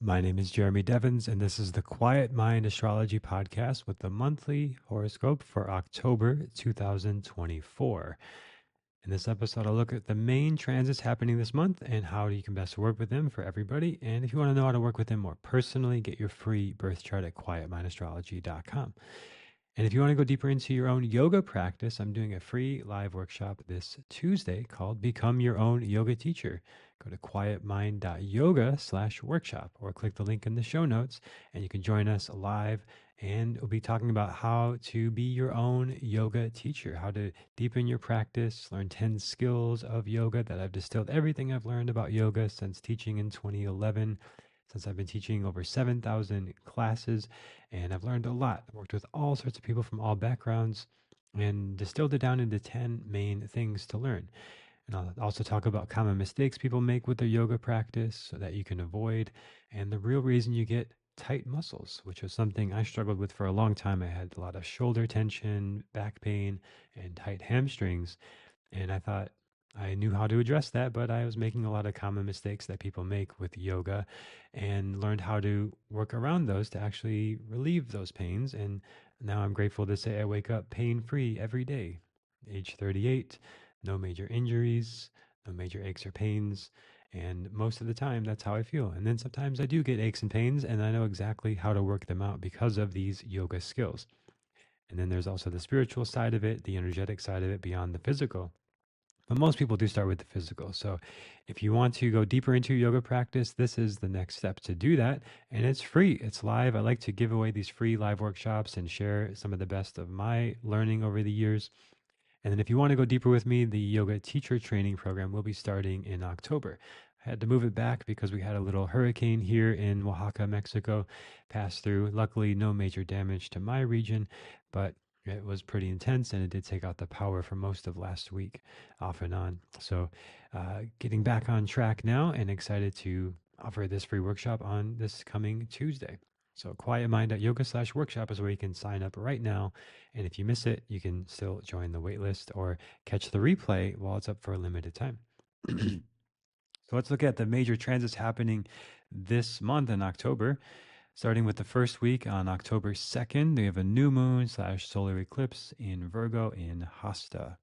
My name is Jeremy Devins, and this is the Quietmind Astrology Podcast with the monthly horoscope for October 2024. In this episode, I'll look at the main transits happening this month and how you can best work with them for everybody. And if you want to know how to work with them more personally, get your free birth chart at quietmindastrology.com. And if you want to go deeper into your own yoga practice, I'm doing a free live workshop this Tuesday called Become Your Own Yoga Teacher. Go to quietmind.yoga/workshop or click the link in the show notes and you can join us live. And we'll be talking about how to be your own yoga teacher, how to deepen your practice, learn 10 skills of yoga that I've distilled everything I've learned about yoga since teaching in 2011. Since I've been teaching over 7,000 classes, and I've learned a lot. I've worked with all sorts of people from all backgrounds and distilled it down into 10 main things to learn. And I'll also talk about common mistakes people make with their yoga practice so that you can avoid, and the real reason you get tight muscles, which was something I struggled with for a long time. I had a lot of shoulder tension, back pain, and tight hamstrings. And I thought I knew how to address that, but I was making a lot of common mistakes that people make with yoga and learned how to work around those to actually relieve those pains. And now I'm grateful to say I wake up pain free every day. Age 38, no major injuries, no major aches or pains. And most of the time, that's how I feel. And then sometimes I do get aches and pains, and I know exactly how to work them out because of these yoga skills. And then there's also the spiritual side of it, the energetic side of it beyond the physical. But most people do start with the physical. So if you want to go deeper into your yoga practice, this is the next step to do that. And it's free, it's live. I like to give away these free live workshops and share some of the best of my learning over the years. And then if you want to go deeper with me, the yoga teacher training program will be starting in October. I had to move it back because we had a little hurricane here in Oaxaca, Mexico, pass through. Luckily, no major damage to my region, but it was pretty intense and it did take out the power for most of last week, off and on. So, getting back on track now and excited to offer this free workshop on this coming Tuesday. So, quietmind.yoga/workshop is where you can sign up right now. And if you miss it, you can still join the waitlist or catch the replay while it's up for a limited time. So let's look at the major transits happening this month in October. Starting with the first week on October 2nd, we have a new moon / solar eclipse in Virgo in Hasta.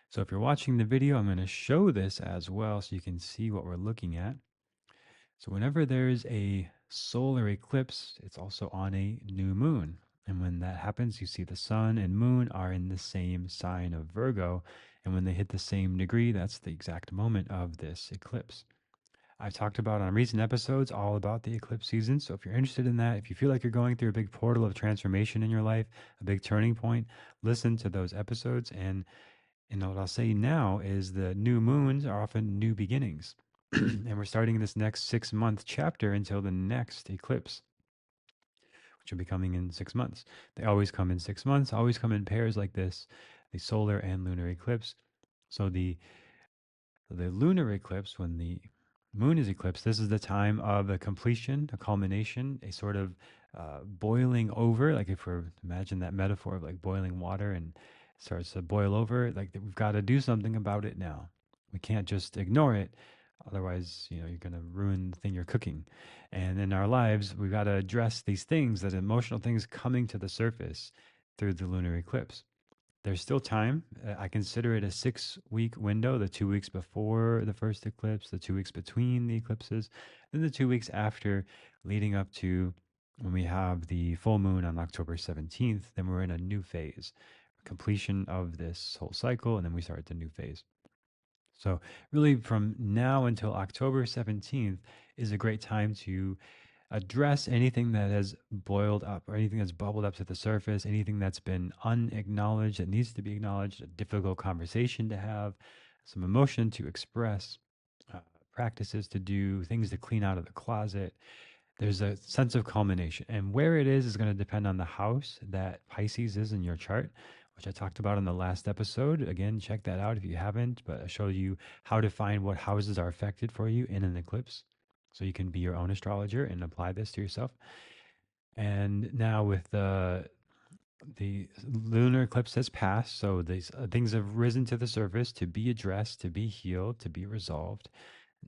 So if you're watching the video, I'm going to show this as well so you can see what we're looking at. So whenever there's a solar eclipse, it's also on a new moon. And when that happens, you see the sun and moon are in the same sign of Virgo. And when they hit the same degree, that's the exact moment of this eclipse. I've talked about on recent episodes all about the eclipse season. So if you're interested in that, if you feel like you're going through a big portal of transformation in your life, a big turning point, listen to those episodes. And what I'll say now is the new moons are often new beginnings. And we're starting this next 6-month chapter until the next eclipse, which will be coming in 6 months. They always come in 6 months, always come in pairs like this, the solar and lunar eclipse. So the lunar eclipse, when the moon is eclipsed, this is the time of a completion, a culmination, a sort of boiling over. Like if we're imagine that metaphor of like boiling water and it starts to boil over, like we've got to do something about it now. We can't just ignore it. Otherwise, you're going to ruin the thing you're cooking. And in our lives, we've got to address these things, that emotional things coming to the surface through the lunar eclipse. There's still time. I consider it a 6-week window, the 2 weeks before the first eclipse, the 2 weeks between the eclipses, then the 2 weeks after, leading up to when we have the full moon on October 17th. Then we're in a new phase, completion of this whole cycle, and then we start the new phase. So really from now until October 17th is a great time to address anything that has boiled up or anything that's bubbled up to the surface, anything that's been unacknowledged that needs to be acknowledged, a difficult conversation to have, some emotion to express, practices to do, things to clean out of the closet. There's a sense of culmination. And where it is going to depend on the house that Pisces is in your chart, which I talked about in the last episode. Again, check that out if you haven't, but I showed you how to find what houses are affected for you in an eclipse. So you can be your own astrologer and apply this to yourself. And now with the lunar eclipse has passed, so these things have risen to the surface to be addressed, to be healed, to be resolved.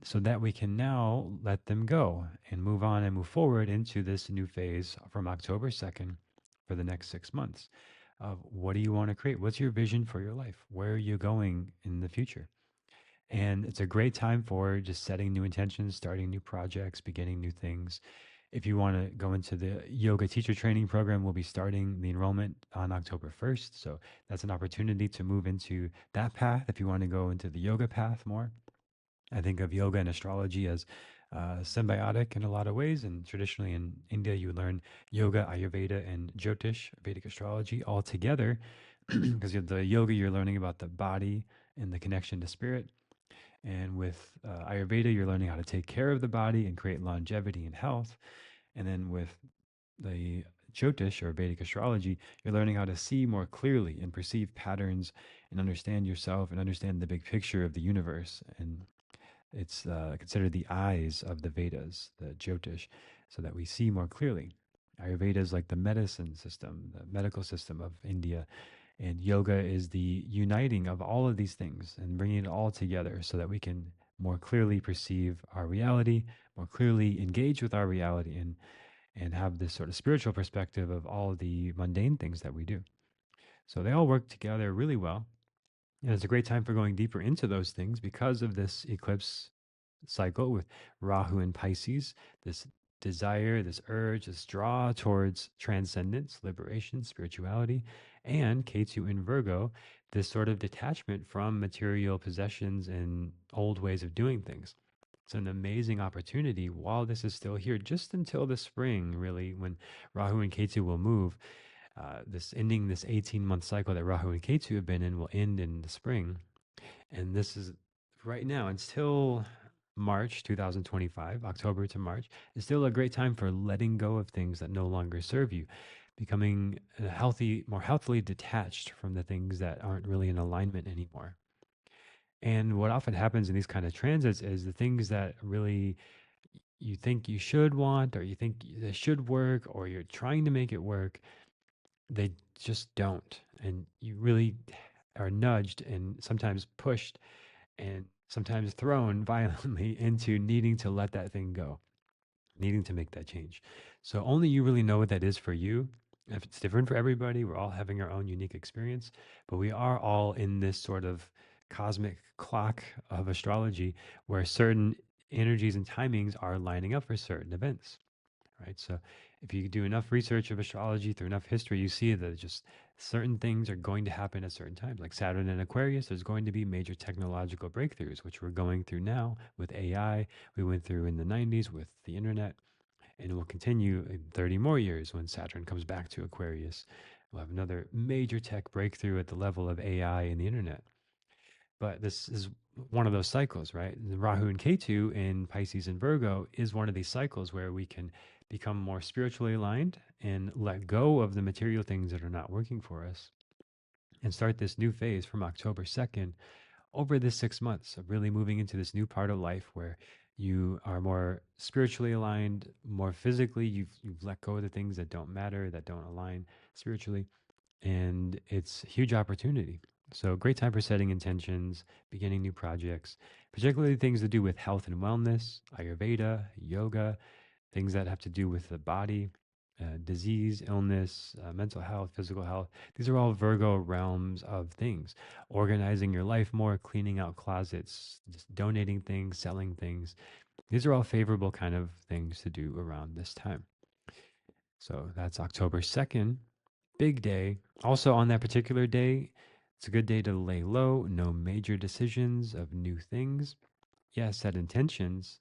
so that we can now let them go and move on and move forward into this new phase from October 2nd for the next 6 months of what do you want to create? What's your vision for your life? Where are you going in the future? And it's a great time for just setting new intentions, starting new projects, beginning new things. If you want to go into the yoga teacher training program, we'll be starting the enrollment on October 1st. So that's an opportunity to move into that path if you want to go into the yoga path more. I think of yoga and astrology as symbiotic in a lot of ways. And traditionally in India, you learn yoga, Ayurveda, and Jyotish, Vedic astrology, all together. Because the yoga, you're learning about the body and the connection to spirit. And with Ayurveda, you're learning how to take care of the body and create longevity and health. And then with the Jyotish or Vedic astrology, you're learning how to see more clearly and perceive patterns and understand yourself and understand the big picture of the universe. And it's considered the eyes of the Vedas, the Jyotish, so that we see more clearly. Ayurveda is like the medicine system, the medical system of India. And yoga is the uniting of all of these things and bringing it all together so that we can more clearly perceive our reality, more clearly engage with our reality, and have this sort of spiritual perspective of all of the mundane things that we do. So they all work together really well. And it's a great time for going deeper into those things because of this eclipse cycle with Rahu and Pisces, this desire, this urge, this draw towards transcendence, liberation, spirituality, and Ketu in Virgo, this sort of detachment from material possessions and old ways of doing things. It's an amazing opportunity while this is still here, just until the spring, really, when Rahu and Ketu will move. This ending this 18-month cycle that Rahu and Ketu have been in will end in the spring. And this is right now until March 2025, October to March, is still a great time for letting go of things that no longer serve you, becoming a healthy, more healthily detached from the things that aren't really in alignment anymore. And what often happens in these kind of transits is the things that really you think you should want, or you think they should work, or you're trying to make it work, they just don't. And you really are nudged and sometimes pushed and sometimes thrown violently into needing to let that thing go, needing to make that change. So only you really know what that is for you. If it's different for everybody, we're all having our own unique experience, but we are all in this sort of cosmic clock of astrology where certain energies and timings are lining up for certain events, right? So if you do enough research of astrology through enough history, you see that just certain things are going to happen at certain times. Like Saturn and Aquarius, there's going to be major technological breakthroughs, which we're going through now with AI. We went through in the 90s with the internet, and it will continue in 30 more years when Saturn comes back to Aquarius. We'll have another major tech breakthrough at the level of AI and the internet. But this is one of those cycles, right? The Rahu and Ketu in Pisces and Virgo is one of these cycles where we can become more spiritually aligned and let go of the material things that are not working for us and start this new phase from October 2nd over this 6 months of really moving into this new part of life where you are more spiritually aligned, more physically, you've let go of the things that don't matter, that don't align spiritually, and it's a huge opportunity. So great time for setting intentions, beginning new projects, particularly things to do with health and wellness, Ayurveda, yoga, things that have to do with the body, disease, illness, mental health, physical health. These are all Virgo realms of things. Organizing your life more, cleaning out closets, just donating things, selling things. These are all favorable kind of things to do around this time. So that's October 2nd, big day. Also, on that particular day, it's a good day to lay low, no major decisions of new things. Yeah, set intentions,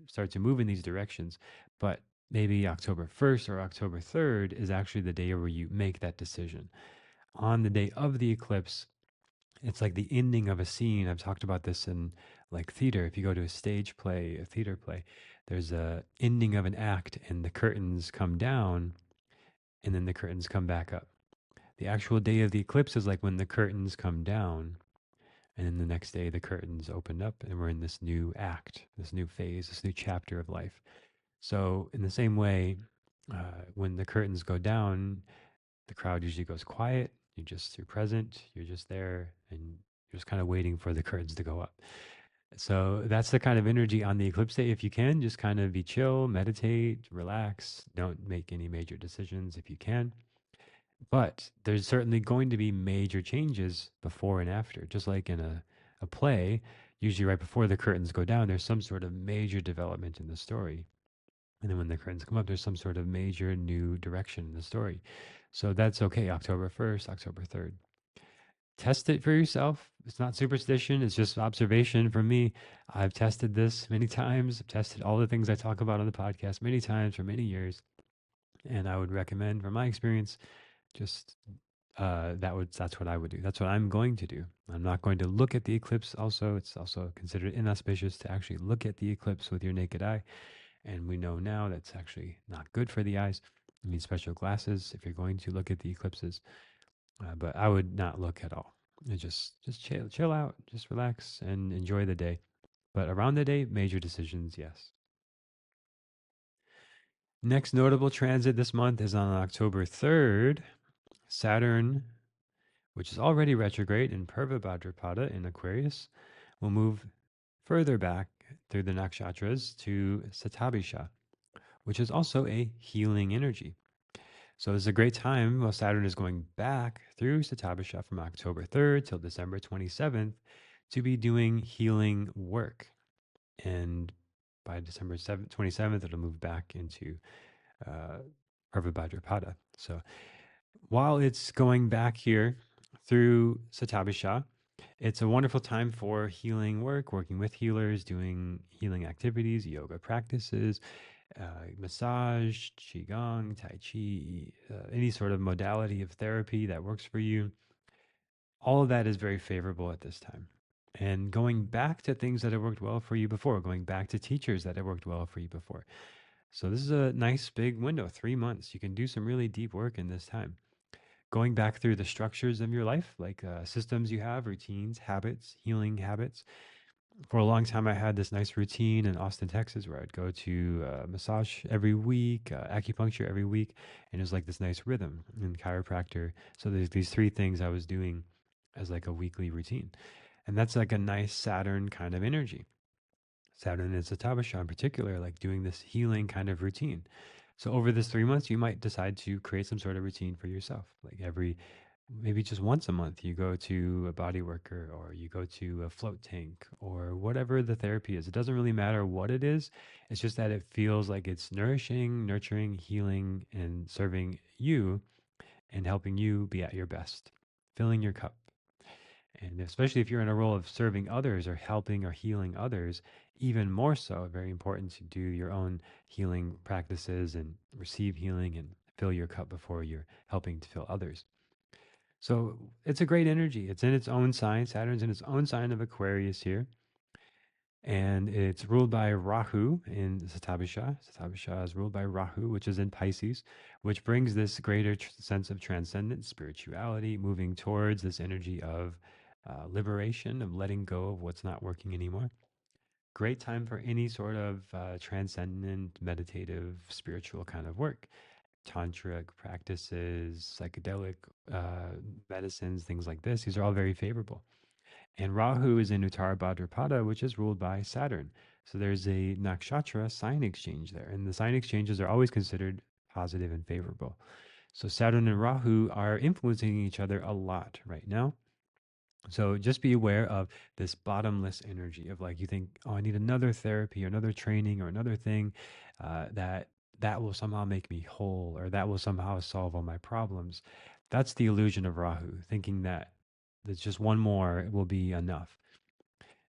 start to move in these directions, but maybe October 1st or October 3rd is actually the day where you make that decision. On the day of the eclipse, it's like the ending of a scene. I've talked about this in like theater. If you go to a stage play, a theater play, there's a ending of an act and the curtains come down and then the curtains come back up. The actual day of the eclipse is like when the curtains come down, and then the next day the curtains open up, and we're in this new act, this new phase, this new chapter of life. So, in the same way, when the curtains go down, the crowd usually goes quiet. You're present, you're just there, and you're just kind of waiting for the curtains to go up. So that's the kind of energy on the eclipse day. If you can, just kind of be chill, meditate, relax. Don't make any major decisions if you can. But there's certainly going to be major changes before and after. Just like in a play, usually right before the curtains go down, there's some sort of major development in the story. And then when the curtains come up, there's some sort of major new direction in the story. So that's okay. October 1st, October 3rd. Test it for yourself. It's not superstition, it's just observation from me. I've tested this many times. I've tested all the things I talk about on the podcast many times for many years. And I would recommend, from my experience, just that's what I would do. That's what I'm going to do. I'm not going to look at the eclipse. Also, it's also considered inauspicious to actually look at the eclipse with your naked eye. And we know now that's actually not good for the eyes. You need special glasses if you're going to look at the eclipses. But I would not look at all. And just chill out, just relax and enjoy the day. But around the day, major decisions, yes. Next notable transit this month is on October 3rd. Saturn, which is already retrograde in Purva Bhadrapada in Aquarius, will move further back through the nakshatras to Satabhishak, which is also a healing energy. So this is a great time while Saturn is going back through Satabhishak from October 3rd till December 27th to be doing healing work. And by December 27th, it'll move back into uh, Bhadrapada. So while it's going back here through Satabhishak, it's a wonderful time for healing work, working with healers, doing healing activities, yoga practices, massage, qigong, tai chi, any sort of modality of therapy that works for you. All of that is very favorable at this time. And going back to things that have worked well for you before, going back to teachers that have worked well for you before. So this is a nice big window, 3 months. You can do some really deep work in this time. Going back through the structures of your life, like systems you have, routines, habits, healing habits, for a long time, I had this nice routine in Austin, Texas, where I'd go to massage every week, acupuncture every week, and it was like this nice rhythm in chiropractor. So there's these three things I was doing as like a weekly routine, and that's like a nice Saturn kind of energy. Saturn and Satabhasha in particular, like doing this healing kind of routine. So over this 3 months, you might decide to create some sort of routine for yourself. Like maybe just once a month, you go to a body worker or you go to a float tank or whatever the therapy is. It doesn't really matter what it is. It's just that it feels like it's nourishing, nurturing, healing, and serving you and helping you be at your best, filling your cup. And especially if you're in a role of serving others or helping or healing others, even more so, very important to do your own healing practices and receive healing and fill your cup before you're helping to fill others. So it's a great energy. It's in its own sign. Saturn's in its own sign of Aquarius here. And it's ruled by Rahu in Satabhisha. Satabhisha is ruled by Rahu, which is in Pisces, which brings this greater sense of transcendent spirituality, moving towards this energy of liberation, of letting go of what's not working anymore. Great time for any sort of transcendent, meditative, spiritual kind of work. Tantric practices, psychedelic medicines, things like this. These are all very favorable. And Rahu is in Uttara Bhadrapada, which is ruled by Saturn. So there's a nakshatra sign exchange there. And the sign exchanges are always considered positive and favorable. So Saturn and Rahu are influencing each other a lot right now. So just be aware of this bottomless energy of like you think, oh, I need another therapy or another training or another thing that will somehow make me whole or that will somehow solve all my problems. That's the illusion of Rahu, thinking that there's just one more will be enough.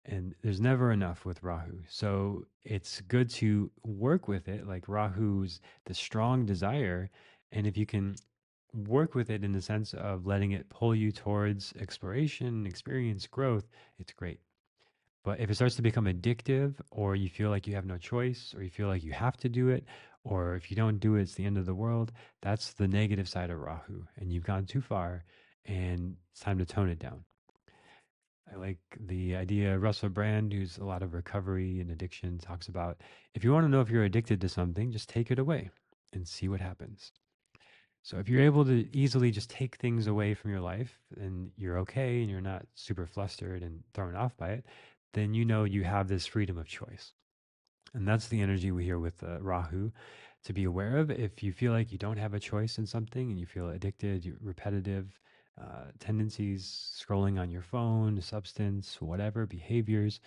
And there's never enough with Rahu. So it's good to work with it, like Rahu's the strong desire. And if you can work with it in the sense of letting it pull you towards exploration, experience, growth, it's great. But if it starts to become addictive, or you feel like you have no choice, or you feel like you have to do it, or if you don't do it, it's the end of the world, that's the negative side of Rahu. And you've gone too far, and it's time to tone it down. I like the idea. Russell Brand, who's a lot of recovery and addiction, talks about if you want to know if you're addicted to something, just take it away and see what happens. So if you're able to easily just take things away from your life and you're okay and you're not super flustered and thrown off by it, then you know you have this freedom of choice. And that's the energy we hear with Rahu to be aware of. If you feel like you don't have a choice in something and you feel addicted, repetitive tendencies, scrolling on your phone, substance, whatever, behaviors,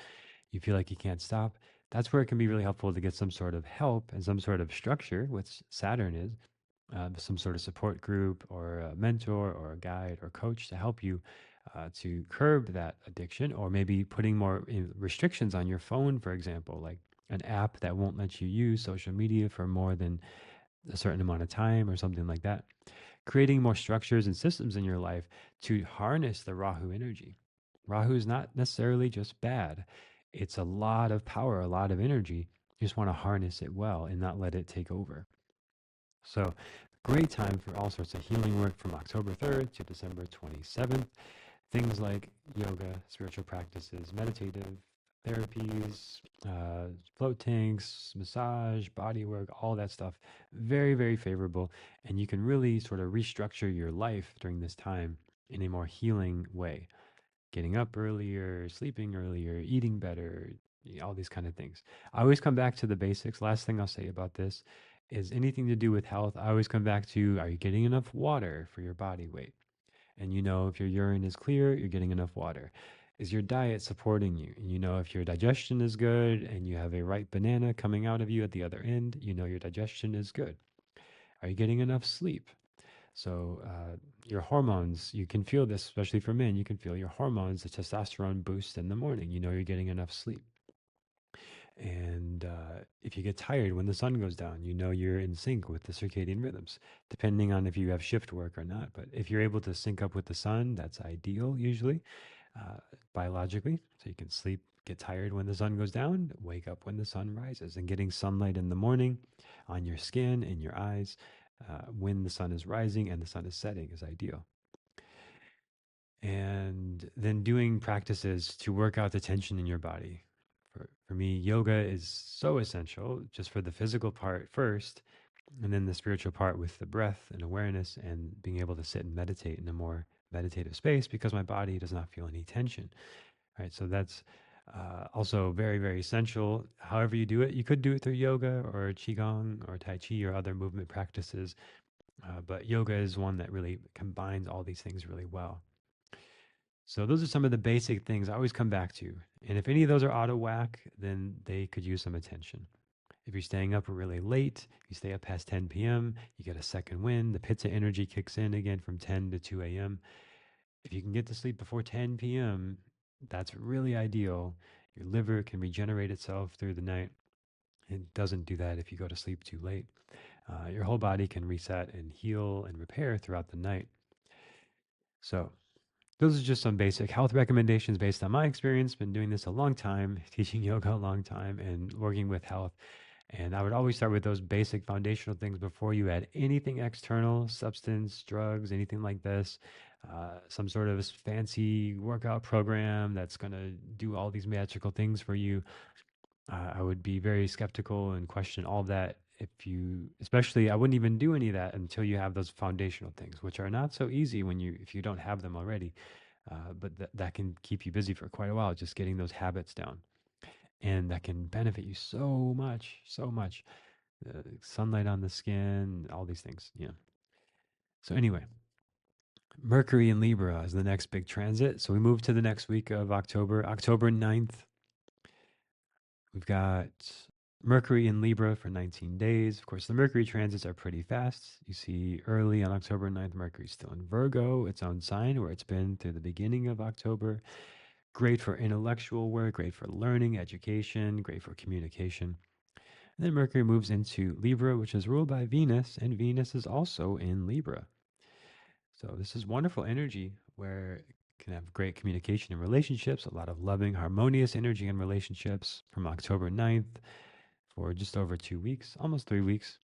you feel like you can't stop, that's where it can be really helpful to get some sort of help and some sort of structure, which Saturn is, some sort of support group or a mentor or a guide or coach to help you to curb that addiction, or maybe putting more restrictions on your phone, for example, like an app that won't let you use social media for more than a certain amount of time or something like that. Creating more structures and systems in your life to harness the Rahu energy. Rahu is not necessarily just bad. It's a lot of power, a lot of energy. You just want to harness it well and not let it take over. So, great time for all sorts of healing work from October 3rd to December 27th. Things like yoga, spiritual practices, meditative therapies, float tanks, massage, body work, all that stuff. Very, very favorable. And you can really sort of restructure your life during this time in a more healing way. Getting up earlier, sleeping earlier, eating better, all these kind of things. I always come back to the basics. Last thing I'll say about this is anything to do with health. I always come back to, are you getting enough water for your body weight? And you know, if your urine is clear, you're getting enough water. Is your diet supporting you? And you know, if your digestion is good and you have a ripe banana coming out of you at the other end, you know your digestion is good. Are you getting enough sleep? So, your hormones, you can feel this, especially for men, you can feel your hormones, the testosterone boost in the morning. You know you're getting enough sleep. And if you get tired when the sun goes down, you know you're in sync with the circadian rhythms, depending on if you have shift work or not. But if you're able to sync up with the sun, that's ideal usually, uh, biologically. So you can sleep, get tired when the sun goes down, wake up when the sun rises. And getting sunlight in the morning on your skin and your eyes when the sun is rising and the sun is setting is ideal. And then doing practices to work out the tension in your body. For me, yoga is so essential just for the physical part first, and then the spiritual part with the breath and awareness and being able to sit and meditate in a more meditative space because my body does not feel any tension. Right. So that's also very, very essential. However, you do it, you could do it through yoga or Qigong or Tai Chi or other movement practices. But yoga is one that really combines all these things really well. So those are some of the basic things I always come back to. And if any of those are out of whack, then they could use some attention. If you're staying up really late, you stay up past 10 p.m., you get a second wind, the pitta energy kicks in again from 10 to 2 a.m. If you can get to sleep before 10 p.m., that's really ideal. Your liver can regenerate itself through the night. It doesn't do that if you go to sleep too late. Your whole body can reset and heal and repair throughout the night. So those are just some basic health recommendations based on my experience. Been doing this a long time, teaching yoga a long time, and working with health. And I would always start with those basic foundational things before you add anything external, substance, drugs, anything like this. Some sort of fancy workout program that's going to do all these magical things for you. I would be very skeptical and question all of that. If you, especially, I wouldn't even do any of that until you have those foundational things, which are not so easy when if you don't have them already. But that can keep you busy for quite a while, just getting those habits down. And that can benefit you so much, so much. Sunlight on the skin, all these things. Yeah. So anyway, Mercury in Libra is the next big transit. So we move to the next week of October, October 9th. We've got Mercury in Libra for 19 days. Of course, the Mercury transits are pretty fast. You see early on October 9th, Mercury's still in Virgo, its own sign, where it's been through the beginning of October. Great for intellectual work, great for learning, education, great for communication. And then Mercury moves into Libra, which is ruled by Venus, and Venus is also in Libra. So this is wonderful energy where it can have great communication in relationships, a lot of loving, harmonious energy in relationships from October 9th for just over 2 weeks, almost 3 weeks.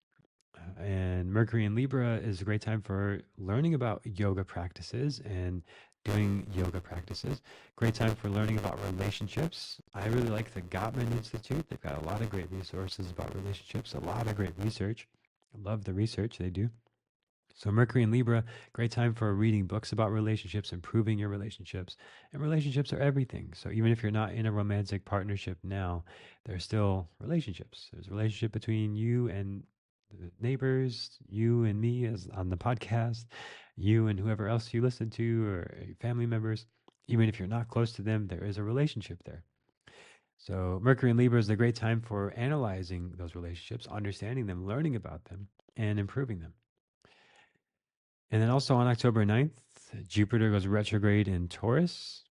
And Mercury in Libra is a great time for learning about yoga practices and doing yoga practices. Great time for learning about relationships. I really like the Gottman Institute. They've got a lot of great resources about relationships, a lot of great research. I love the research they do. So Mercury in Libra, great time for reading books about relationships, improving your relationships. And relationships are everything. So even if you're not in a romantic partnership now, there's still relationships. There's a relationship between you and the neighbors, you and me as on the podcast, you and whoever else you listen to or your family members. Even if you're not close to them, there is a relationship there. So Mercury in Libra is a great time for analyzing those relationships, understanding them, learning about them, and improving them. And then also on October 9th, Jupiter goes retrograde in Taurus.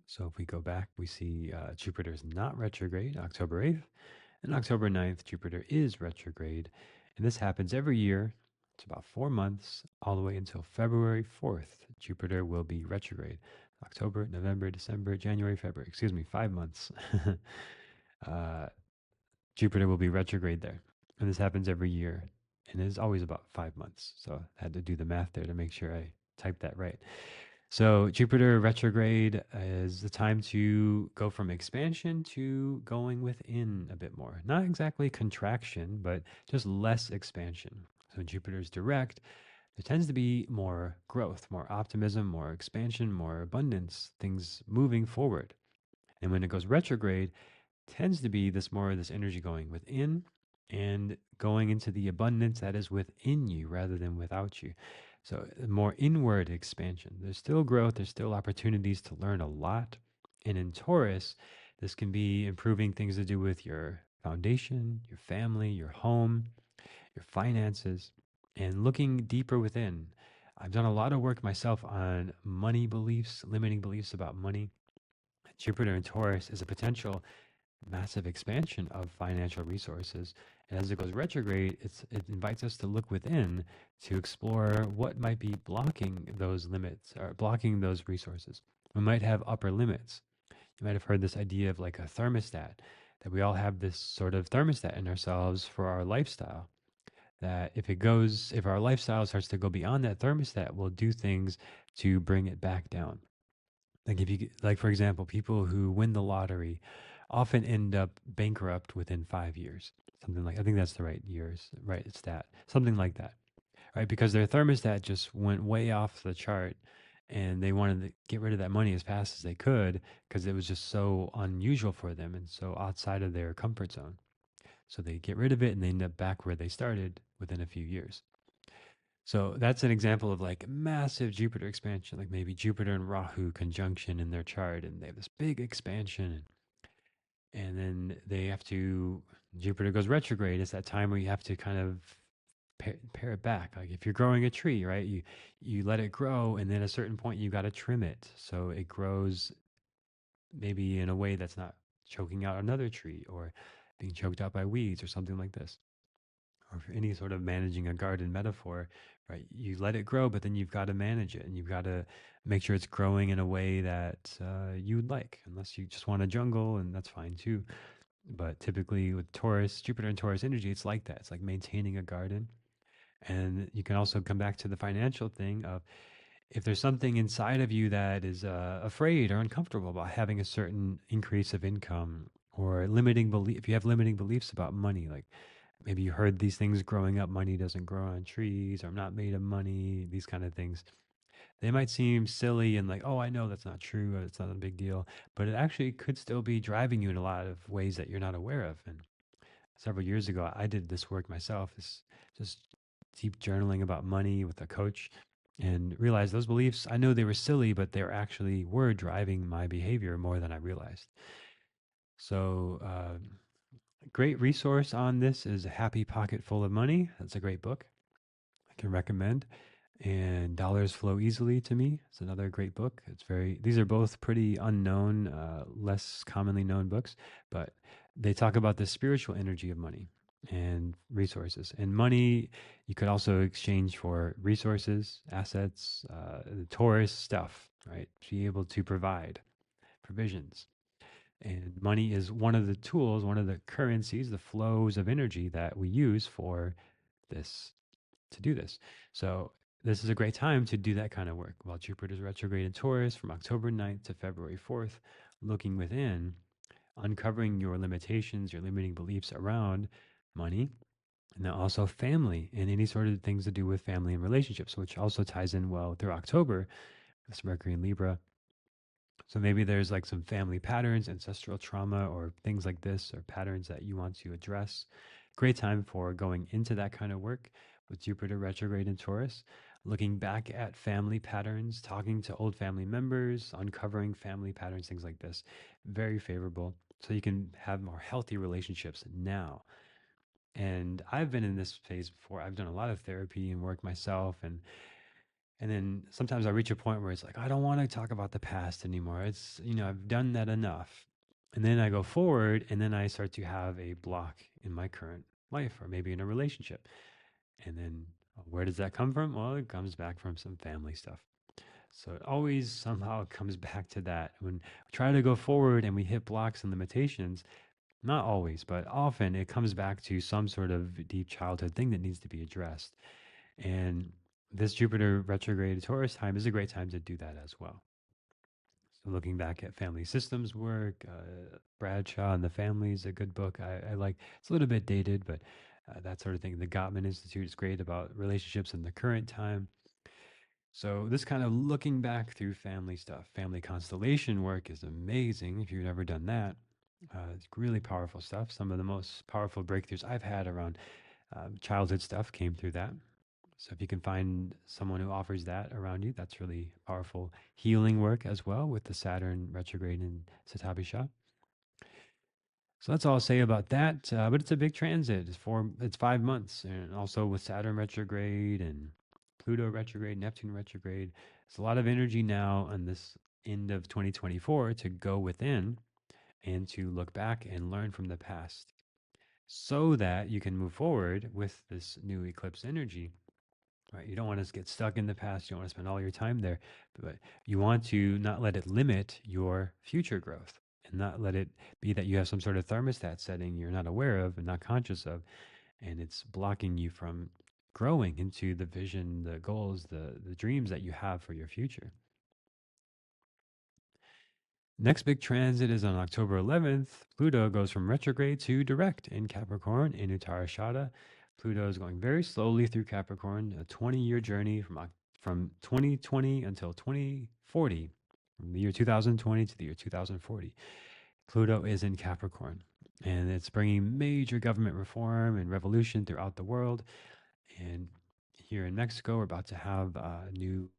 So if we go back, we see Jupiter is not retrograde October 8th. And October 9th, Jupiter is retrograde. And this happens every year. It's about 4 months, all the way until February 4th. Jupiter will be retrograde. October, November, December, January, February. Excuse me, 5 months. Jupiter will be retrograde there. And this happens every year. And it is always about 5 months. So I had to do the math there to make sure I typed that right. So Jupiter retrograde is the time to go from expansion to going within a bit more. Not exactly contraction, but just less expansion. So when Jupiter is direct, there tends to be more growth, more optimism, more expansion, more abundance, things moving forward. And when it goes retrograde, tends to be this energy going within and going into the abundance that is within you rather than without you. So more inward expansion. There's still growth, there's still opportunities to learn a lot. And in Taurus, this can be improving things to do with your foundation, your family, your home, your finances, and looking deeper within. I've done a lot of work myself on money beliefs, limiting beliefs about money. Jupiter in Taurus is a potential massive expansion of financial resources. And as it goes retrograde, it invites us to look within to explore what might be blocking those limits or blocking those resources. We might have upper limits. You might have heard this idea of like a thermostat, that we all have this sort of thermostat in ourselves for our lifestyle. That if our lifestyle starts to go beyond that thermostat, we'll do things to bring it back down. Like like for example, people who win the lottery often end up bankrupt within 5 years. Something like I think that's the right years, right stat, something like that, right? Because their thermostat just went way off the chart, and they wanted to get rid of that money as fast as they could because it was just so unusual for them and so outside of their comfort zone. So they get rid of it and they end up back where they started within a few years. So that's an example of like massive Jupiter expansion, like maybe Jupiter and Rahu conjunction in their chart, and they have this big expansion, and then they have to Jupiter goes retrograde. It's that time where you have to kind of pare it back. Like if you're growing a tree, right? You let it grow, and then at a certain point you got to trim it so it grows maybe in a way that's not choking out another tree or being choked out by weeds or something like this. Or for any sort of managing a garden metaphor, right? You let it grow, but then you've got to manage it, and you've got to make sure it's growing in a way that you would like. Unless you just want a jungle, and that's fine too. But typically with Taurus, Jupiter and Taurus energy, it's like that. It's like maintaining a garden. And you can also come back to the financial thing of if there's something inside of you that is afraid or uncomfortable about having a certain increase of income or limiting belief, if you have limiting beliefs about money, like maybe you heard these things growing up, money doesn't grow on trees, or I'm not made of money, these kind of things. They might seem silly and like, oh, I know that's not true, it's not a big deal, but it actually could still be driving you in a lot of ways that you're not aware of. And several years ago, I did this work myself, this just deep journaling about money with a coach, and realized those beliefs, I know they were silly, but they actually were driving my behavior more than I realized. So, great resource on this is A Happy Pocket Full of Money. That's a great book I can recommend. And Dollars Flow Easily to Me. It's another great book. These are both pretty unknown, less commonly known books, but they talk about the spiritual energy of money and resources. And money, you could also exchange for resources, assets, the Taurus stuff, right? Be able to provide provisions. And money is one of the tools, one of the currencies, the flows of energy that we use for this to do this. So this is a great time to do that kind of work. While Jupiter's retrograde in Taurus from October 9th to February 4th, looking within, uncovering your limitations, your limiting beliefs around money, And then also family and any sort of things to do with family and relationships, which also ties in well through October. This Mercury in Libra. So maybe there's like some family patterns, ancestral trauma, or things like this, or patterns that you want to address. Great time for going into that kind of work with Jupiter retrograde in Taurus, looking back at family patterns, talking to old family members, uncovering family patterns, things like this. Very favorable. So you can have more healthy relationships now. And I've been in this phase before. I've done a lot of therapy and work myself, and then sometimes I reach a point where it's like, I don't want to talk about the past anymore. It's, I've done that enough. And then I go forward and then I start to have a block in my current life or maybe in a relationship. And then where does that come from? Well, it comes back from some family stuff. So it always somehow comes back to that. When we try to go forward and we hit blocks and limitations, not always, but often it comes back to some sort of deep childhood thing that needs to be addressed. And this Jupiter retrograde Taurus time is a great time to do that as well. So looking back at family systems work, Bradshaw and the Family is a good book. I like. It's a little bit dated, but that sort of thing. The Gottman Institute is great about relationships in the current time. So this kind of looking back through family stuff, family constellation work is amazing. If you've never done that, it's really powerful stuff. Some of the most powerful breakthroughs I've had around childhood stuff came through that. So if you can find someone who offers that around you, that's really powerful healing work as well with the Saturn retrograde in Satabhishak. So that's all I'll say about that. But it's a big transit. It's 5 months, and also with Saturn retrograde and Pluto retrograde, Neptune retrograde. There's a lot of energy now on this end of 2024 to go within and to look back and learn from the past, so that you can move forward with this new eclipse energy. Right. You don't want to get stuck in the past. You don't want to spend all your time there, but you want to not let it limit your future growth and not let it be that you have some sort of thermostat setting you're not aware of and not conscious of, and it's blocking you from growing into the vision, the goals, the dreams that you have for your future. Next big transit is on October 11th. Pluto goes from retrograde to direct in Capricorn in Uttarashada. Pluto is going very slowly through Capricorn, a 20-year journey from 2020 until 2040, from the year 2020 to the year 2040. Pluto is in Capricorn, and it's bringing major government reform and revolution throughout the world. And here in Mexico, we're about to have a new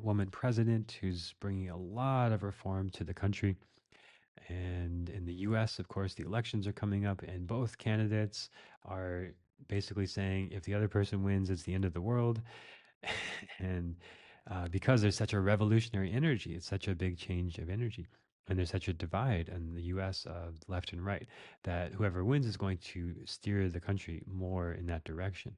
woman president who's bringing a lot of reform to the country. And in the US, of course, the elections are coming up, and both candidates are basically saying if the other person wins, it's the end of the world. And because there's such a revolutionary energy, it's such a big change of energy. And there's such a divide in the US of left and right that whoever wins is going to steer the country more in that direction.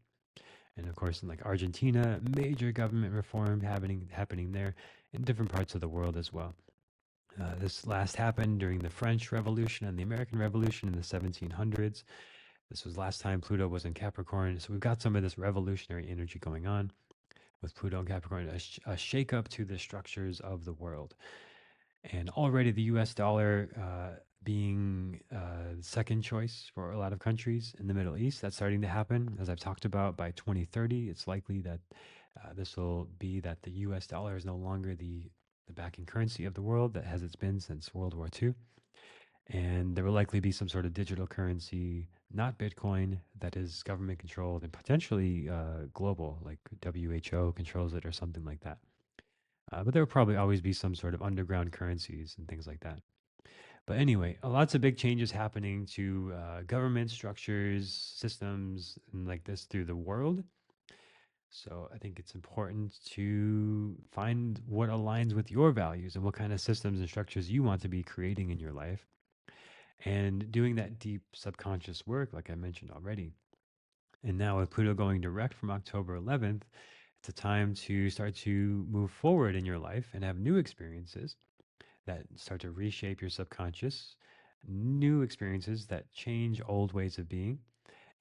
And of course, in like Argentina, major government reform happening there, in different parts of the world as well. This last happened during the French Revolution and the American Revolution in the 1700s. This was last time Pluto was in Capricorn. So we've got some of this revolutionary energy going on with Pluto and Capricorn, a shakeup to the structures of the world. And already the US dollar being second choice for a lot of countries in the Middle East, that's starting to happen. As I've talked about, by 2030, it's likely that this will be that the US dollar is no longer the backing currency of the world that has it's been since World War II. And there will likely be some sort of digital currency, not Bitcoin, that is government controlled and potentially global, like WHO controls it or something like that. But there will probably always be some sort of underground currencies and things like that. But anyway, lots of big changes happening to government structures, systems, and like this through the world. So I think it's important to find what aligns with your values and what kind of systems and structures you want to be creating in your life. And doing that deep subconscious work, like I mentioned already. And now with Pluto going direct from October 11th, it's a time to start to move forward in your life and have new experiences that start to reshape your subconscious, new experiences that change old ways of being.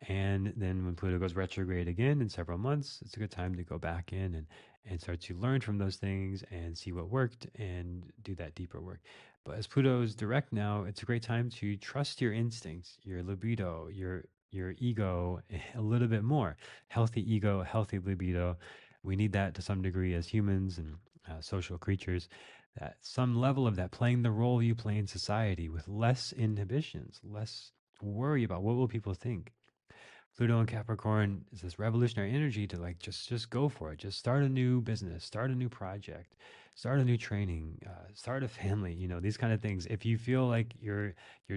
And then when Pluto goes retrograde again in several months, it's a good time to go back in and start to learn from those things and see what worked and do that deeper work. But as Pluto's direct now, it's a great time to trust your instincts, your libido, your your ego a little bit more. Healthy ego, healthy libido. We need that to some degree as humans and social creatures. That some level of that, playing the role you play in society with less inhibitions, less worry about what will people think. Pluto and Capricorn is this revolutionary energy to like just go for it. Just start a new business, start a new project, start a new training, start a family. You know, these kind of things. If you feel like you're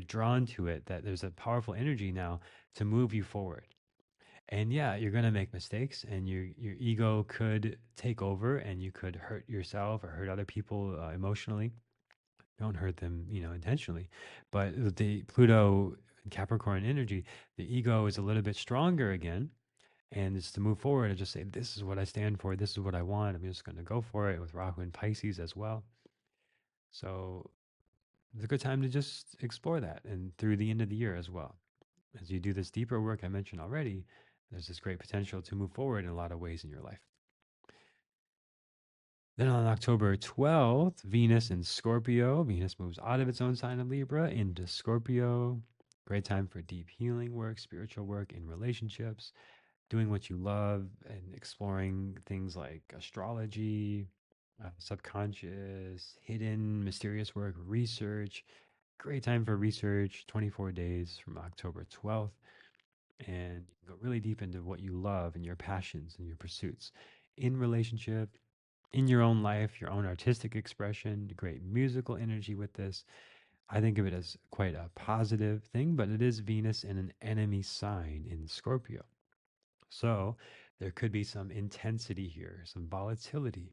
drawn to it, that there's a powerful energy now to move you forward. And yeah, you're gonna make mistakes, and your ego could take over, and you could hurt yourself or hurt other people emotionally. Don't hurt them, you know, intentionally. But with the Pluto and Capricorn energy, the ego is a little bit stronger again. And it's to move forward and just say, this is what I stand for. This is what I want. I'm just going to go for it with Rahu and Pisces as well. So it's a good time to just explore that and through the end of the year as well. As you do this deeper work I mentioned already, there's this great potential to move forward in a lot of ways in your life. Then on October 12th, Venus in Scorpio. Venus moves out of its own sign of Libra into Scorpio. Great time for deep healing work, spiritual work in relationships, doing what you love, and exploring things like astrology, subconscious, hidden, mysterious work, research. Great time for research, 24 days from October 12th. And you can go really deep into what you love and your passions and your pursuits in relationship, in your own life, your own artistic expression, great musical energy with this. I think of it as quite a positive thing, but it is Venus in an enemy sign in Scorpio. So there could be some intensity here, some volatility.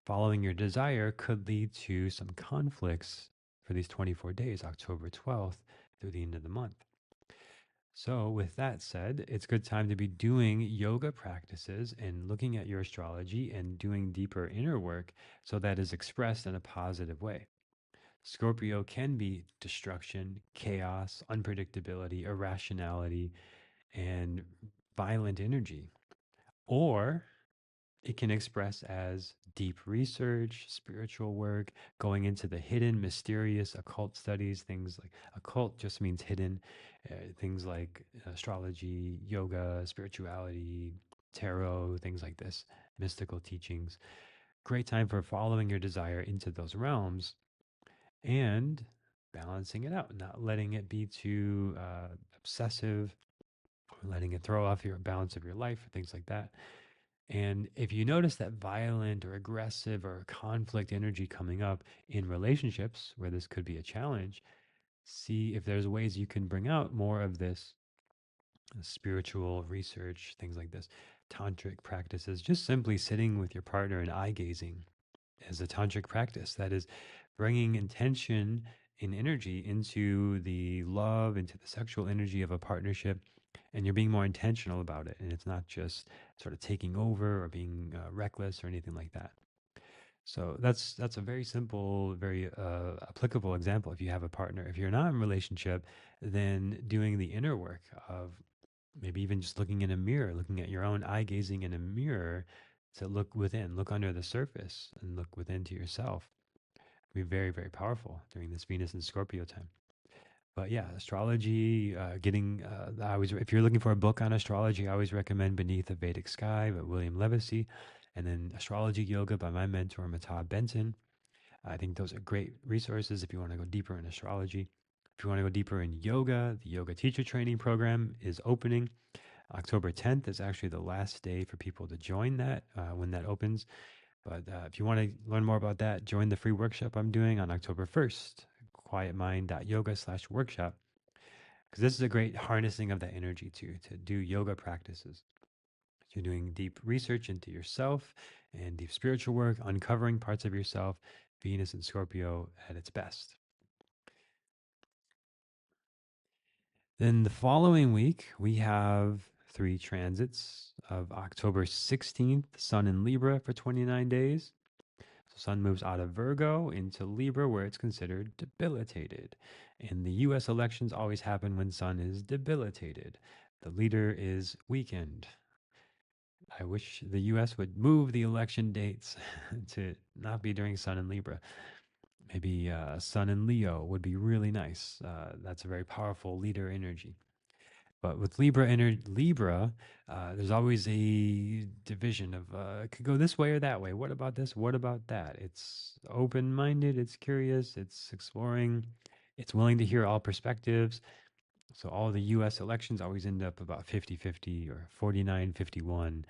Following your desire could lead to some conflicts for these 24 days, October 12th through the end of the month. So, with that said, it's a good time to be doing yoga practices and looking at your astrology and doing deeper inner work so that is expressed in a positive way. Scorpio can be destruction, chaos, unpredictability, irrationality, and violent energy. Or it can express as deep research, spiritual work, going into the hidden, mysterious, occult studies. Things like occult just means hidden. Things like astrology, yoga, spirituality, tarot, things like this, mystical teachings. Great time for following your desire into those realms and balancing it out, not letting it be too obsessive, or letting it throw off your balance of your life, things like that. And if you notice that violent or aggressive or conflict energy coming up in relationships where this could be a challenge, see if there's ways you can bring out more of this spiritual research, things like this, tantric practices, just simply sitting with your partner and eye gazing is a tantric practice. That is bringing intention and energy into the love, into the sexual energy of a partnership, and you're being more intentional about it. And it's not just sort of taking over or being reckless or anything like that. So that's a very simple, very applicable example. If you have a partner, if you're not in a relationship, then doing the inner work of maybe even just looking in a mirror, looking at your own eye gazing in a mirror to look within, look under the surface and look within to yourself. Be very, very powerful during this Venus and Scorpio time. But yeah, astrology, I always, if you're looking for a book on astrology, I always recommend Beneath the Vedic Sky by William Levesey, and then Astrology Yoga by my mentor, Mata Benton. I think those are great resources if you want to go deeper in astrology. If you want to go deeper in yoga, the Yoga Teacher Training Program is opening. October 10th is actually the last day for people to join that when that opens. But if you want to learn more about that, join the free workshop I'm doing on October 1st, quietmind.yoga/workshop, because this is a great harnessing of that energy to do yoga practices. You're doing deep research into yourself and deep spiritual work, uncovering parts of yourself, Venus and Scorpio at its best. Then the following week, we have three transits of October 16th, Sun in Libra for 29 days. So Sun moves out of Virgo into Libra, where it's considered debilitated. And the US elections always happen when Sun is debilitated. The leader is weakened. I wish the US would move the election dates to not be during Sun in Libra. Maybe Sun in Leo would be really nice. That's a very powerful leader energy. But with Libra, there's always a division of it could go this way or that way. What about this? What about that? It's open minded, it's curious, it's exploring, it's willing to hear all perspectives. So all the US elections always end up about 50-50 or 49-51,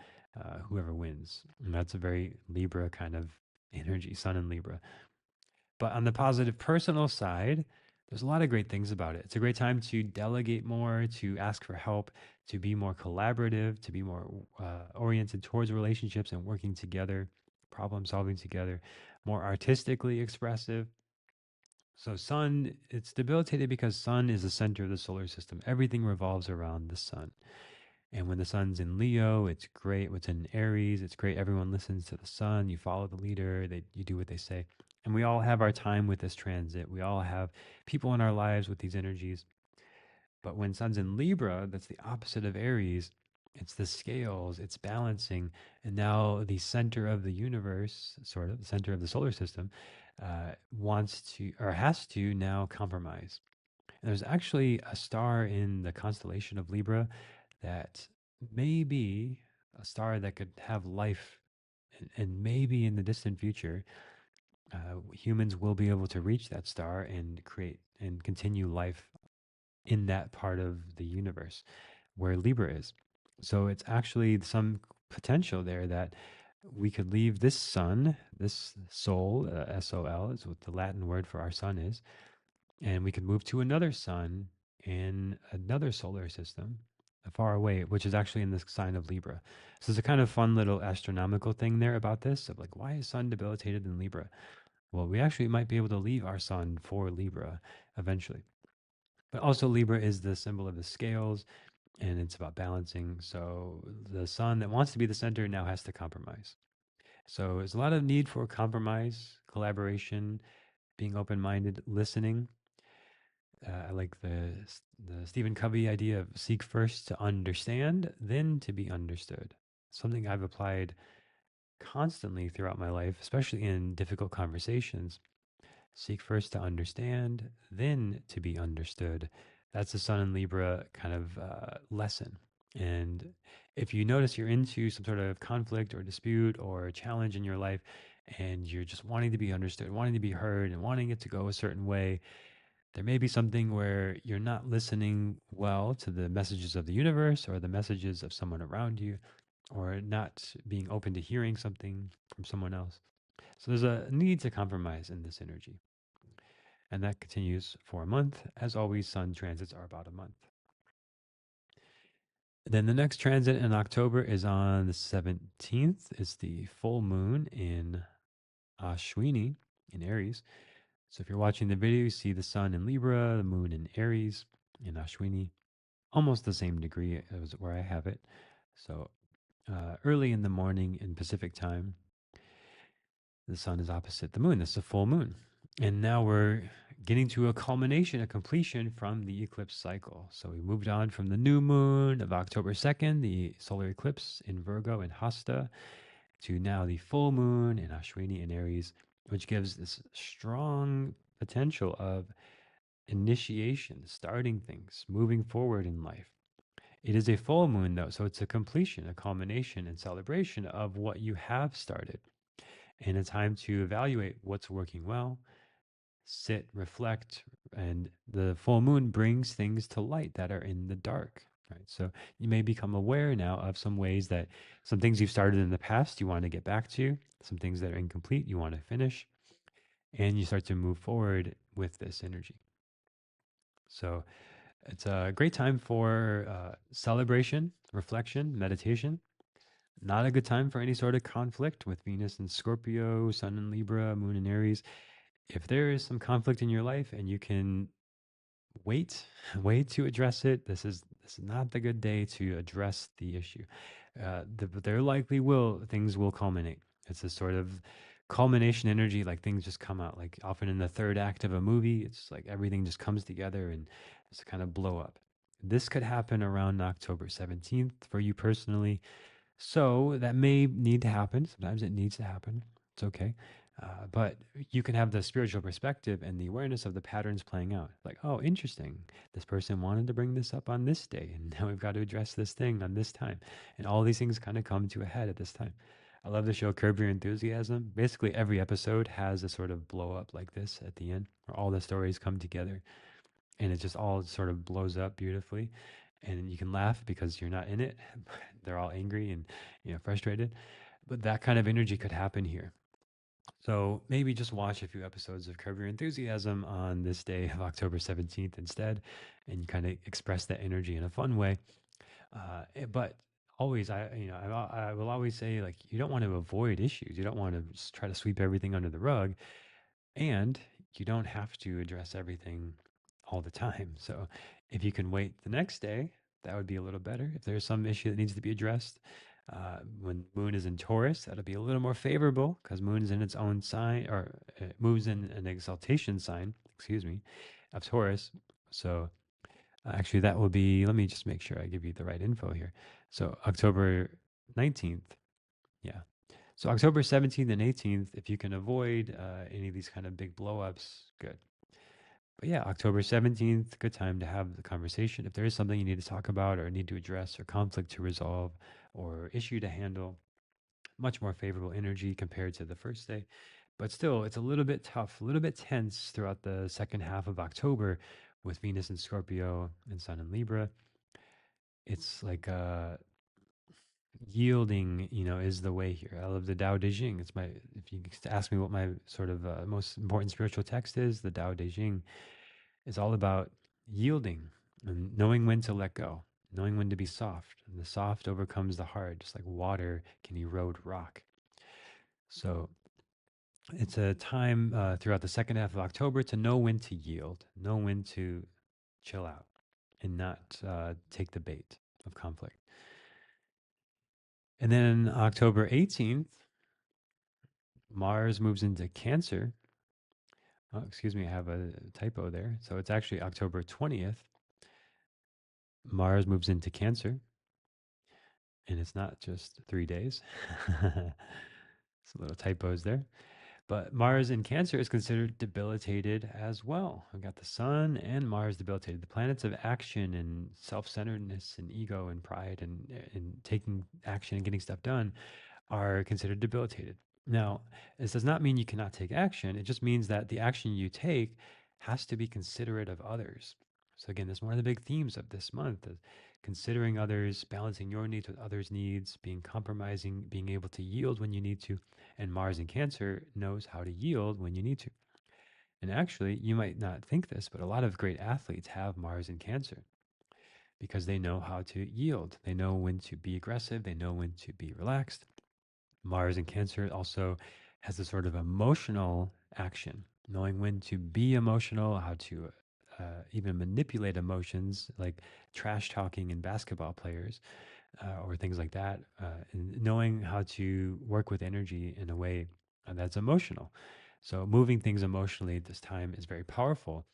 whoever wins. And that's a very Libra kind of energy, Sun in Libra. But on the positive personal side, there's a lot of great things about it. It's a great time to delegate more, to ask for help, to be more collaborative, to be more oriented towards relationships and working together, problem solving together, more artistically expressive. So Sun, it's debilitated because Sun is the center of the solar system. Everything revolves around the Sun. And when the Sun's in Leo, it's great. What's in Aries, it's great. Everyone listens to the Sun. You follow the leader. You do what they say. And we all have our time with this transit. We all have people in our lives with these energies. But when Sun's in Libra, that's the opposite of Aries. It's the scales, it's balancing. And now the center of the universe, sort of, the center of the solar system, wants to or has to now compromise. And there's actually a star in the constellation of Libra that may be a star that could have life, and maybe in the distant future, humans will be able to reach that star and create and continue life in that part of the universe where Libra is. So it's actually some potential there that we could leave this sun, this soul, SOL is what the Latin word for our sun is, and we could move to another sun in another solar system far away, which is actually in the sign of Libra. So there's a kind of fun little astronomical thing there about this of like, why is sun debilitated in Libra? Well, we actually might be able to leave our sun for Libra eventually. But also, Libra is the symbol of the scales and it's about balancing. So the sun that wants to be the center now has to compromise. So there's a lot of need for compromise, collaboration, being open minded, listening. I like the Stephen Covey idea of seek first to understand, then to be understood. Something I've applied constantly throughout my life, especially in difficult conversations. Seek first to understand, then to be understood. That's the Sun in Libra kind of lesson. And if you notice you're into some sort of conflict or dispute or challenge in your life, and you're just wanting to be understood, wanting to be heard, and wanting it to go a certain way, there may be something where you're not listening well to the messages of the universe or the messages of someone around you, or not being open to hearing something from someone else. So there's a need to compromise in this energy. And that continues for a month. As always, sun transits are about a month. Then the next transit in October is on the 17th. It's the full moon in Ashwini in Aries. So if you're watching the video, you see the sun in Libra, the moon in Aries, in Ashwini, almost the same degree as where I have it. So early in the morning in Pacific time, the sun is opposite the moon. This is a full moon. And now we're getting to a culmination, a completion from the eclipse cycle. So we moved on from the new moon of October 2nd, the solar eclipse in Virgo and Hasta, to now the full moon in Ashwini and Aries, which gives this strong potential of initiation, starting things, moving forward in life. It is a full moon, though, so it's a completion, a culmination, and celebration of what you have started. And a time to evaluate what's working well, sit, reflect, and the full moon brings things to light that are in the dark. Right. So you may become aware now of some ways that some things you've started in the past you want to get back to, some things that are incomplete you want to finish, and you start to move forward with this energy. So it's a great time for celebration, reflection, meditation. Not a good time for any sort of conflict with Venus and Scorpio, Sun in Libra, Moon in Aries. If there is some conflict in your life and you can wait, wait to address it, this is not the good day to address the issue. There likely things will culminate. It's a sort of culmination energy, like things just come out. Like often in the third act of a movie, it's like everything just comes together and it's a kind of blow up. This could happen around October 17th for you personally. So that may need to happen. Sometimes it needs to happen. It's okay. But you can have the spiritual perspective and the awareness of the patterns playing out. Like, oh, interesting. This person wanted to bring this up on this day, and now we've got to address this thing on this time. And all these things kind of come to a head at this time. I love the show Curb Your Enthusiasm. Basically, every episode has a sort of blow up like this at the end, where all the stories come together and it just all sort of blows up beautifully. And you can laugh because you're not in it. They're all angry and frustrated. But that kind of energy could happen here. So maybe just watch a few episodes of Curb Your Enthusiasm on this day of October 17th instead, and kind of express that energy in a fun way. But always, I will always say, like, you don't want to avoid issues. You don't want to just try to sweep everything under the rug, and you don't have to address everything all the time. So if you can wait the next day, that would be a little better. If there's some issue that needs to be addressed, when Moon is in Taurus, that'll be a little more favorable because Moon is in its own sign, or moves in an exaltation sign, excuse me, of Taurus. So actually, that will be, let me just make sure I give you the right info here. So October 19th. Yeah. So October 17th and 18th, if you can avoid any of these kind of big blowups, good. But yeah, October 17th, good time to have the conversation. If there is something you need to talk about or need to address or conflict to resolve or issue to handle, much more favorable energy compared to the first day. But still, it's a little bit tough, a little bit tense throughout the second half of October with Venus in Scorpio and Sun in Libra. It's like yielding, is the way here. I love the Tao Te Ching. It's my, if you ask me what my sort of most important spiritual text is, the Tao Te Ching is all about yielding and knowing when to let go, knowing when to be soft. And the soft overcomes the hard, just like water can erode rock. So it's a time throughout the second half of October to know when to yield, know when to chill out and not take the bait of conflict. And then October 18th, Mars moves into Cancer. Oh, excuse me, I have a typo there. So it's actually October 20th. Mars moves into Cancer, and it's not just 3 days. Some little typos there. But Mars in Cancer is considered debilitated as well. We've got the Sun and Mars debilitated. The planets of action and self-centeredness and ego and pride and taking action and getting stuff done are considered debilitated. Now, this does not mean you cannot take action. It just means that the action you take has to be considerate of others. So again, that's one of the big themes of this month is considering others, balancing your needs with others' needs, being compromising, being able to yield when you need to. And Mars in Cancer knows how to yield when you need to. And actually, you might not think this, but a lot of great athletes have Mars in Cancer because they know how to yield. They know when to be aggressive, they know when to be relaxed. Mars in Cancer also has a sort of emotional action, knowing when to be emotional, how to even manipulate emotions, like trash talking in basketball players or things like that, and knowing how to work with energy in a way that's emotional. So, moving things emotionally at this time is very powerful.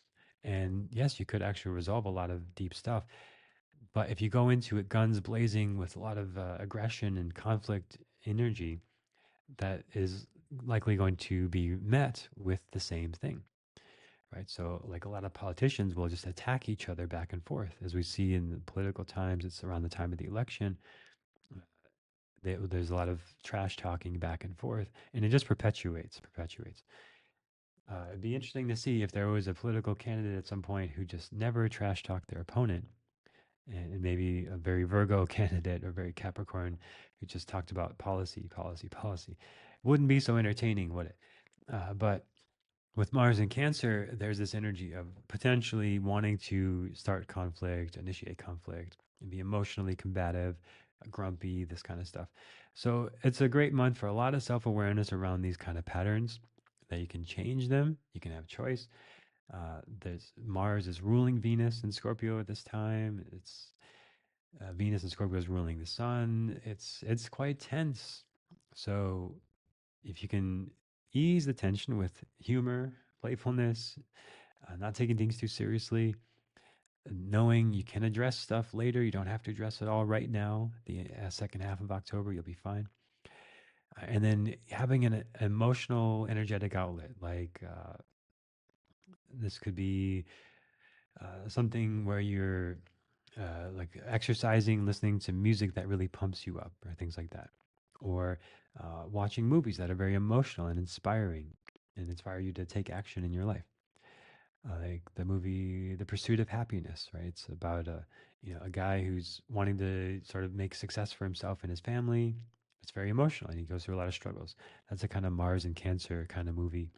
And yes, you could actually resolve a lot of deep stuff. But if you go into it guns blazing with a lot of aggression and conflict energy, that is likely going to be met with the same thing, right? So, like a lot of politicians will just attack each other back and forth. As we see in the political times, it's around the time of the election. There's a lot of trash talking back and forth, and it just perpetuates. It'd be interesting to see if there was a political candidate at some point who just never trash talked their opponent, and maybe a very Virgo candidate or very Capricorn who just talked about policy, policy, policy. Wouldn't be so entertaining, would it? But with Mars in Cancer, there's this energy of potentially wanting to start conflict, initiate conflict, and be emotionally combative, grumpy, this kind of stuff. So it's a great month for a lot of self awareness around these kind of patterns that you can change them. You can have choice. There's Mars is ruling Venus in Scorpio at this time. It's Venus in Scorpio is ruling the Sun. It's quite tense. So if you can ease the tension with humor, playfulness, not taking things too seriously, knowing you can address stuff later, you don't have to address it all right now. The second half of October, you'll be fine. And then having an emotional, energetic outlet, like this could be something where you're like exercising, listening to music that really pumps you up, or things like that, or watching movies that are very emotional and inspiring, and inspire you to take action in your life. Like the movie The Pursuit of Happiness, right? It's about a guy who's wanting to sort of make success for himself and his family. It's very emotional, and he goes through a lot of struggles. That's a kind of Mars and Cancer kind of movie.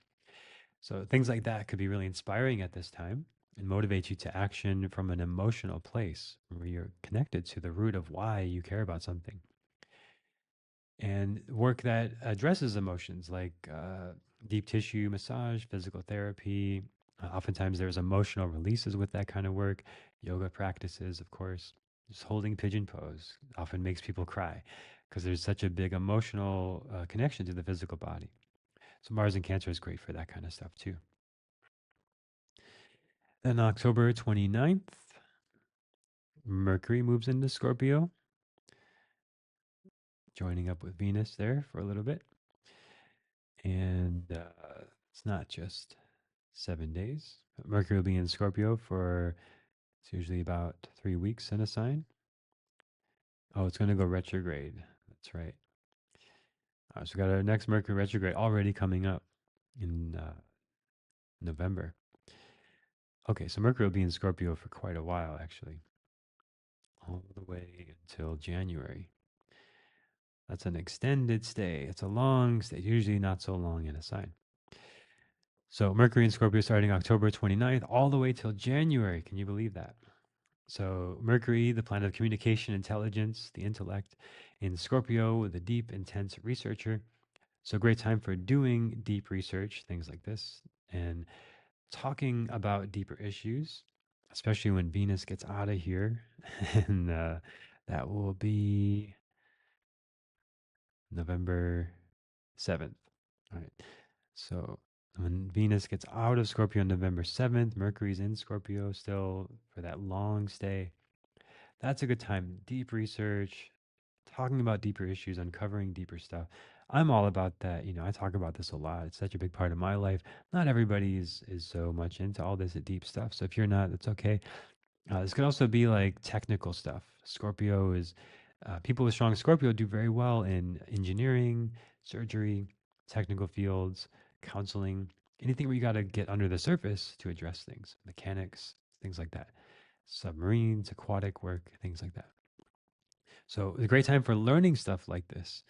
So things like that could be really inspiring at this time and motivate you to action from an emotional place where you're connected to the root of why you care about something. And work that addresses emotions like deep tissue massage, physical therapy. Oftentimes, there's emotional releases with that kind of work. Yoga practices, of course. Just holding pigeon pose often makes people cry because there's such a big emotional connection to the physical body. So, Mars and Cancer is great for that kind of stuff too. Then, October 29th, Mercury moves into Scorpio, joining up with Venus there for a little bit. And it's not just 7 days. Mercury will be in Scorpio for it's usually about 3 weeks in a sign. Oh, it's going to go retrograde. That's right. So we got our next Mercury retrograde already coming up in November. Okay, so Mercury will be in Scorpio for quite a while, actually, all the way until January. That's an extended stay. It's a long stay, usually not so long in a sign. So Mercury in Scorpio starting October 29th all the way till January. Can you believe that? So Mercury, the planet of communication, intelligence, the intellect, in Scorpio, the deep, intense researcher. So great time for doing deep research, things like this, and talking about deeper issues, especially when Venus gets out of here. And that will be November 7th. All right. So when Venus gets out of Scorpio on November 7th, Mercury's in Scorpio still for that long stay. That's a good time. Deep research, talking about deeper issues, uncovering deeper stuff. I'm all about that. I talk about this a lot. It's such a big part of my life. Not everybody is so much into all this deep stuff. So if you're not, that's okay. This could also be like technical stuff. Scorpio is people with strong Scorpio do very well in engineering, surgery, technical fields, counseling, anything where you got to get under the surface to address things, mechanics, things like that, submarines, aquatic work, things like that. So it's a great time for learning stuff like this.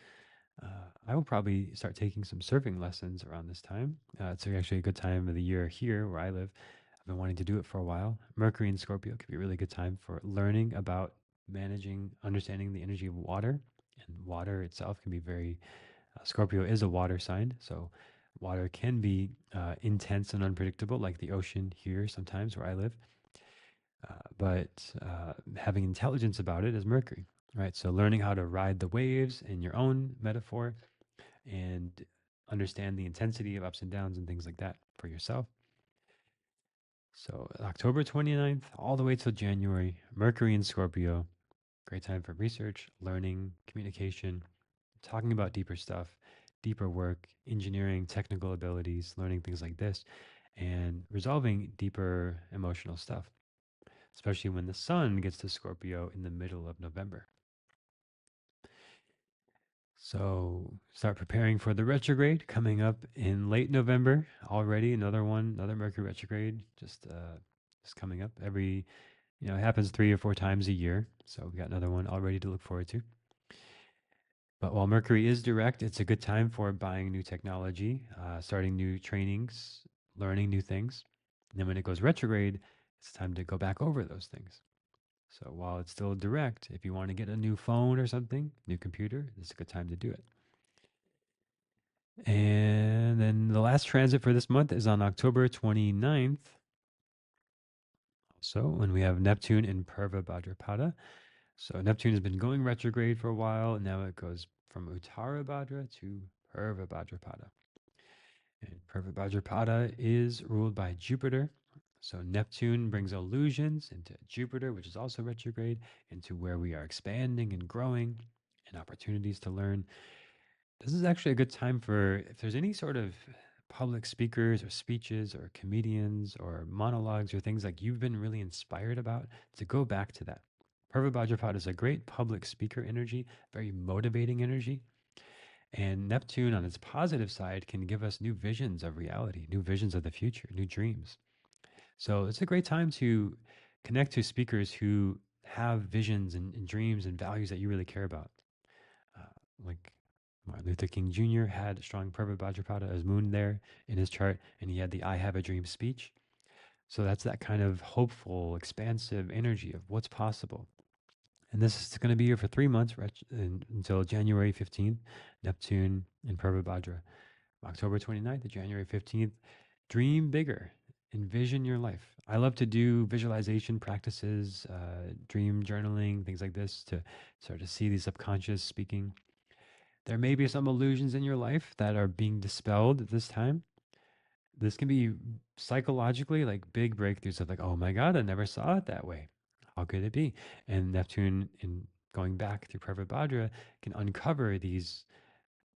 I will probably start taking some surfing lessons around this time. It's actually a good time of the year here where I live. I've been wanting to do it for a while. Mercury and Scorpio could be a really good time for learning about managing, understanding the energy of water. And water itself can be very, Scorpio is a water sign. So water can be intense and unpredictable, like the ocean here sometimes where I live. But having intelligence about it is Mercury, right? So learning how to ride the waves in your own metaphor and understand the intensity of ups and downs and things like that for yourself. So October 29th, all the way till January, Mercury in Scorpio, great time for research, learning, communication, talking about deeper stuff, deeper work, engineering, technical abilities, learning things like this, and resolving deeper emotional stuff, especially when the sun gets to Scorpio in the middle of November. So start preparing for the retrograde coming up in late November. Already another one, another Mercury retrograde, just coming up. It happens 3 or 4 times a year. So we got another one already to look forward to. But while Mercury is direct, it's a good time for buying new technology, starting new trainings, learning new things. And then when it goes retrograde, it's time to go back over those things. So while it's still direct, if you want to get a new phone or something, new computer, this is a good time to do it. And then the last transit for this month is on October 29th. So when we have Neptune in Purva Bhadrapada. So Neptune has been going retrograde for a while, and now it goes from Uttara Bhadra to Purva Bhadrapada. And Purva Bhadrapada is ruled by Jupiter. So Neptune brings illusions into Jupiter, which is also retrograde, into where we are expanding and growing and opportunities to learn. This is actually a good time for if there's any sort of public speakers or speeches or comedians or monologues or things like you've been really inspired about to go back to that. Purva Bhadrapada is a great public speaker energy, very motivating energy. And Neptune, on its positive side, can give us new visions of reality, new visions of the future, new dreams. So it's a great time to connect to speakers who have visions and dreams and values that you really care about. Uh, like Martin Luther King Jr. had strong Purva Bhadrapada as moon there in his chart, and he had the I Have a Dream speech. So that's that kind of hopeful, expansive energy of what's possible. And this is going to be here for 3 months until January 15th, Neptune in Purva Bhadra. October 29th to January 15th, dream bigger, envision your life. I love to do visualization practices, dream journaling, things like this to start to see the subconscious speaking. There may be some illusions in your life that are being dispelled at this time. This can be psychologically like big breakthroughs of like, oh my God, I never saw it that way. How could it be? And Neptune, in going back through Pravabhadra, can uncover these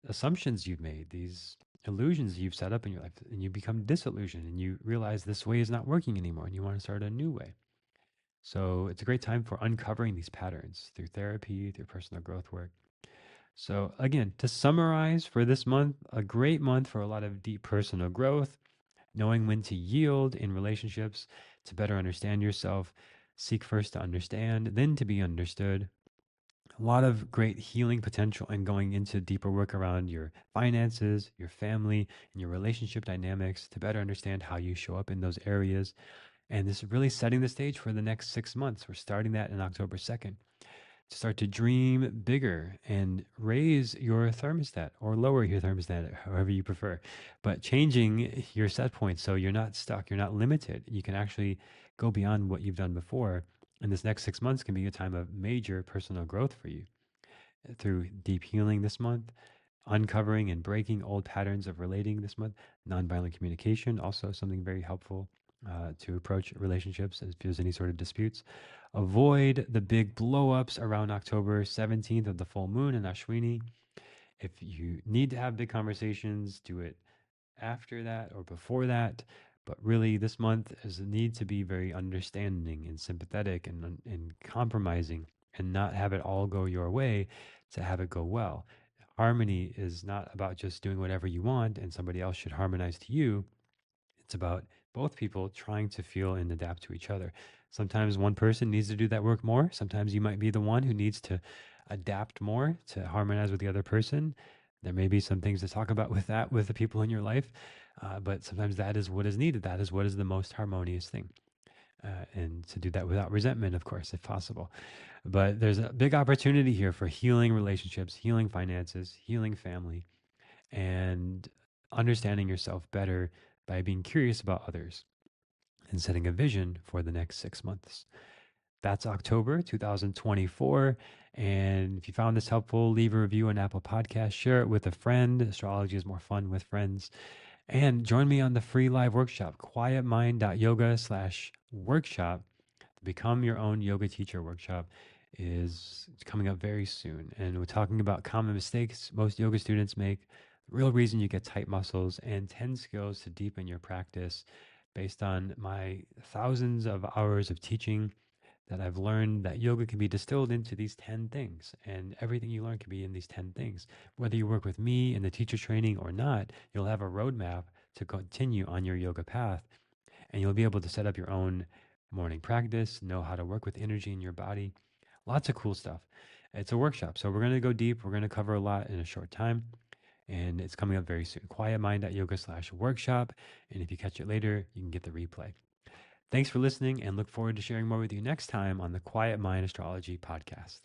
assumptions you've made, these illusions you've set up in your life, and you become disillusioned and you realize this way is not working anymore and you want to start a new way. So it's a great time for uncovering these patterns through therapy, through personal growth work. So, again, to summarize for this month, a great month for a lot of deep personal growth, knowing when to yield in relationships to better understand yourself, seek first to understand, then to be understood. A lot of great healing potential and going into deeper work around your finances, your family, and your relationship dynamics to better understand how you show up in those areas. And this is really setting the stage for the next 6 months. We're starting that in October 2nd to start to dream bigger and raise your thermostat or lower your thermostat, however you prefer, but changing your set point so you're not stuck, you're not limited. You can actually go beyond what you've done before. And this next 6 months can be a time of major personal growth for you through deep healing this month, uncovering and breaking old patterns of relating this month, nonviolent communication, also something very helpful to approach relationships if there's any sort of disputes. Avoid the big blowups around October 17th of the full moon in Ashwini. If you need to have big conversations, do it after that or before that. But really, this month is a need to be very understanding and sympathetic and compromising and not have it all go your way to have it go well. Harmony is not about just doing whatever you want and somebody else should harmonize to you. It's about both people trying to feel and adapt to each other. Sometimes one person needs to do that work more. Sometimes you might be the one who needs to adapt more to harmonize with the other person. There may be some things to talk about with that with the people in your life, but sometimes that is what is needed. That is what is the most harmonious thing. And to do that without resentment, of course, if possible. But there's a big opportunity here for healing relationships, healing finances, healing family, and understanding yourself better by being curious about others and setting a vision for the next 6 months. That's October 2024. And if you found this helpful, leave a review on Apple Podcasts, share it with a friend. Astrology is more fun with friends. And join me on the free live workshop, quietmind.yoga/workshop. Become Your Own Yoga Teacher workshop is coming up very soon. And we're talking about common mistakes most yoga students make, the real reason you get tight muscles, and 10 skills to deepen your practice based on my thousands of hours of teaching that I've learned that yoga can be distilled into these 10 things. And everything you learn can be in these 10 things. Whether you work with me in the teacher training or not, you'll have a roadmap to continue on your yoga path. And you'll be able to set up your own morning practice, know how to work with energy in your body. Lots of cool stuff. It's a workshop. So we're going to go deep. We're going to cover a lot in a short time. And it's coming up very soon. Quietmind.yoga/workshop. And if you catch it later, you can get the replay. Thanks for listening and look forward to sharing more with you next time on the Quiet Mind Astrology Podcast.